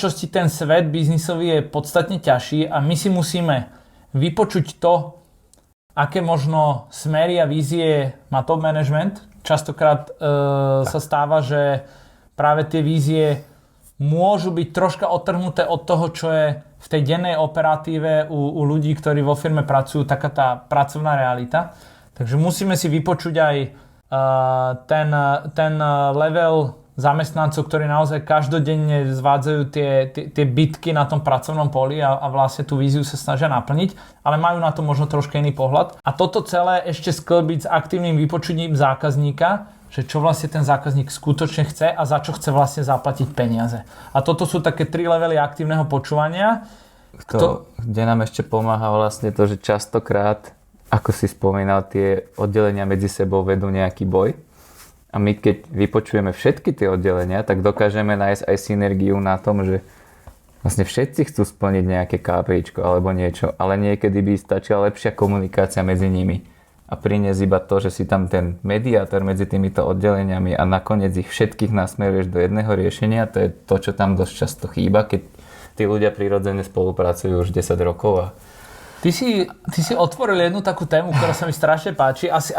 skutočnosti ten svet biznisový je podstatne ťažší a my si musíme vypočuť to, aké možno smery a vízie má top management. Častokrát sa stáva, že práve tie vízie môžu byť troška odtrhnuté od toho, čo je v tej dennej operatíve u ľudí, ktorí vo firme pracujú, taká tá pracovná realita. Takže musíme si vypočuť aj ten level zamestnancov, ktorí naozaj každodenne zvádzajú tie bitky na tom pracovnom poli a vlastne tú víziu sa snažia naplniť, ale majú na to možno troška iný pohľad. A toto celé ešte sklbiť s aktívnym vypočutím zákazníka, že čo vlastne ten zákazník skutočne chce a za čo chce vlastne zaplatiť peniaze. A toto sú také 3 levely aktívneho počúvania. Kde nám ešte pomáha vlastne to, že častokrát, ako si spomínal, tie oddelenia medzi sebou vedú nejaký boj. A my keď vypočujeme všetky tie oddelenia, tak dokážeme nájsť aj synergiu na tom, že vlastne všetci chcú splniť nejaké KPIčko alebo niečo, ale niekedy by stačila lepšia komunikácia medzi nimi a priniesť iba to, že si tam ten mediátor medzi týmito oddeleniami a nakoniec ich všetkých nasmeruješ do jedného riešenia. To je to, čo tam dosť často chýba, keď tí ľudia prirodzene spolupracujú už 10 rokov. Ty si otvoril jednu takú tému, ktorá sa mi strašne páči. Asi